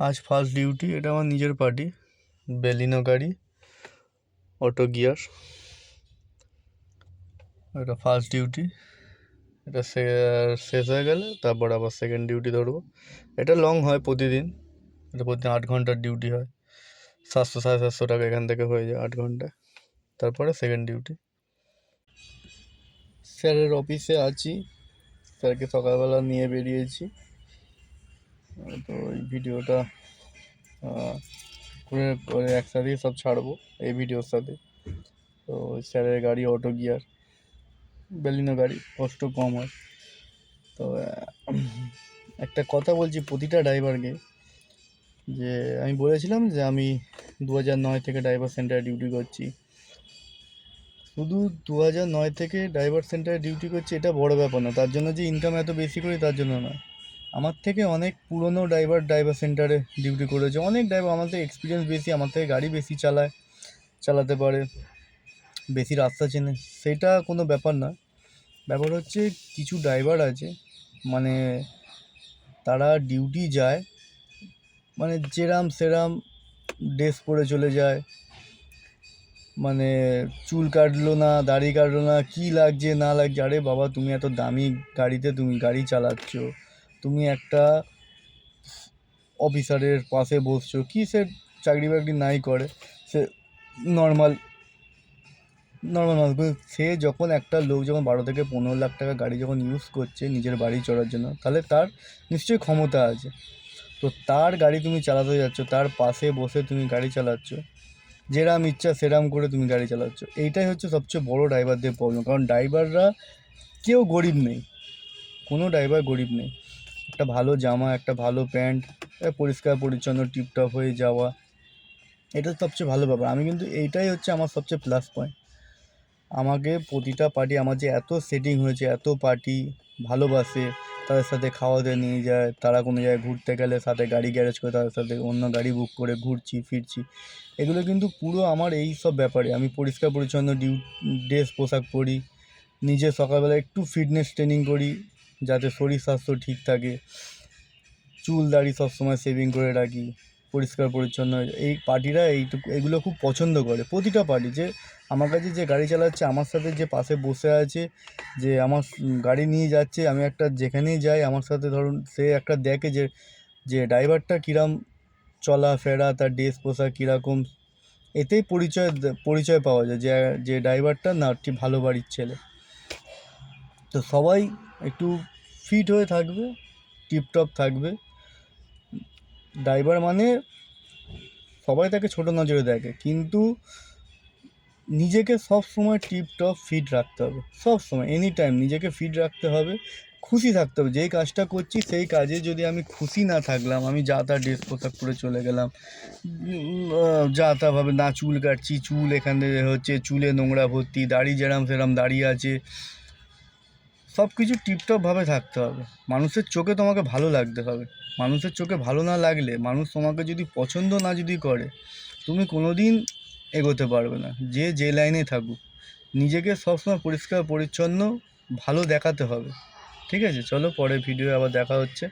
আজ first duty. এটা আমার নিজের পার্টি, বেলিনো গাড়ি, অটো গিয়ার। এটা ফার্স্ট ডিউটি। এটা শেষ হয়ে গেলে তারপর আবার সেকেন্ড ডিউটি ধরবো। এটা লং হয় প্রতিদিন, এটা প্রতিদিন 8 ঘন্টার ডিউটি হয়। 700 সাড়ে 700 টাকা এখান থেকে হয়ে যায় 8 ঘন্টায়। তারপরে সেকেন্ড ডিউটি। স্যারের অফিসে আছি, স্যারকে সকালবেলা নিয়ে বেরিয়েছি। তো এই ভিডিওটা করে একসাথেই সব ছাড়বো এই ভিডিওর সাথে। তো স্যারের গাড়ি অটো গিয়ার, বেলিনো গাড়ি, কষ্ট কম হয়। তো একটা কথা বলছি প্রতিটা ড্রাইভারকে, যে আমি বলেছিলাম যে আমি 2009 থেকে ড্রাইভার সেন্টারে ডিউটি করছি। শুধু 2009 থেকে ড্রাইভার সেন্টারে ডিউটি করছি এটা বড় ব্যাপার না, তার জন্য যে ইনকাম এত বেশি করি তার জন্য না। আমার থেকে অনেক পুরনো ড্রাইভার সেন্টারে ডিউটি করেছে। অনেক ড্রাইভার আমার থেকে এক্সপিরিয়েন্স বেশি, আমার থেকে গাড়ি বেশি চালাতে পারে, বেশি রাস্তা চেনে, সেটা কোনো ব্যাপার না। ব্যাপার হচ্ছে কিছু ড্রাইভার আছে, মানে তারা ডিউটি যায়, মানে যেরাম সেরাম ড্রেস পরে চলে যায়, মানে চুল কাটলো না, দাড়ি কাটলো না, কী লাগছে না লাগছে। আরে বাবা, তুমি এত দামি গাড়িতে তুমি গাড়ি চালাচ্ছ, তুমি একটা অফিসারের পাশে বসছো, কি সে চাকরি বাকরি নাই করে, সে নর্মাল মানুষ, সে যখন একটা লোক যখন 12 থেকে 15 লাখ টাকা গাড়ি যখন ইউজ করছে নিজের বাড়ি চড়ার জন্য, তাহলে তার নিশ্চয়ই ক্ষমতা আছে। তো তার গাড়ি তুমি চালাতে যাচ্ছ, তার পাশে বসে তুমি গাড়ি চালাচ্ছ, যেরাম ইচ্ছা সেরাম করে তুমি গাড়ি চালাচ্ছ। এইটাই হচ্ছে সবচেয়ে বড় ড্রাইভারদের প্রবলেম। কারণ ড্রাইভাররা কেউ গরিব নেই, কোনো ড্রাইভার গরিব নেই। একটা ভালো জামা, একটা ভালো প্যান্ট, পরিষ্কার পরিচ্ছন্ন টিপটপ হয়ে যাওয়া, এটা সবচেয়ে ভালো ব্যাপার। আমি কিন্তু এইটাই হচ্ছে আমার সবচেয়ে প্লাস পয়েন্ট। আমাকে প্রতিটা পার্টি, আমার যে এত সেটিং হয়েছে, এত পার্টি ভালোবাসে, তাদের সাথে খাওয়াতে নিয়ে যায়, তারা কোনো জায়গায় ঘুরতে গেলে সাথে গাড়ি গ্যারেজ করে তাদের সাথে অন্য গাড়ি বুক করে ঘুরছি ফিরছি, এগুলো কিন্তু পুরো আমার এই সব ব্যাপারে। আমি পরিষ্কার পরিচ্ছন্ন ড্রেস পোশাক পরি, নিজে সকালবেলা একটু ফিটনেস ট্রেনিং করি যাতে শরীর স্বাস্থ্য ঠিক থাকে, চুল দাড়ি সবসময় সেভিং করে রাখি, পরিষ্কার পরিচ্ছন্ন। এই পার্টিরা এগুলো খুব পছন্দ করে, প্রতিটা পার্টি। যে আমার কাছে যে গাড়ি চালাচ্ছে, আমার সাথে যে পাশে বসে আছে, যে আমার গাড়ি নিয়ে যাচ্ছে, আমি একটা যেখানেই যাই আমার সাথে, ধরুন সে একটা দেখে যে ড্রাইভারটা কীরকম চলাফেরা, তার ড্রেস পোশাক কীরকম, এতেই পরিচয় পাওয়া যায় যে ড্রাইভারটা না ঠিক ভালো বাড়ির ছেলে। তো সবাই একটু ফিট হয়ে থাকবে, টিপটপ থাকবে। ড্রাইভার মানে সবাই তাকে ছোটো নজরে দেখে, কিন্তু নিজেকে সব সময় টিপটপ ফিট রাখতে হবে, সব সময় এনি টাইম নিজেকে ফিট রাখতে হবে, খুশি থাকতে হবে। যেই কাজটা করছি সেই কাজে যদি আমি খুশি না থাকলাম, আমি যা তা ড্রেস পোশাক পরে চলে গেলাম, যা তাভাবে না চুল কাটছি, চুল এখানে হচ্ছে চুলে নোংরা ভর্তি, দাড়ি যেরাম সেরাম দাঁড়িয়ে আছে, সব কিছু টিপটপভাবে থাকতে হবে। মানুষের চোখে তোমাকে ভালো লাগতে হবে। মানুষের চোখে ভালো না লাগলে, মানুষ তোমাকে যদি পছন্দ না যদি করে, তুমি কোনো দিন এগোতে পারবে না, যে লাইনে থাকুক। নিজেকে সবসময় পরিষ্কার পরিচ্ছন্ন ভালো দেখাতে হবে। ঠিক আছে, চলো পরে ভিডিও আবার দেখা হচ্ছে।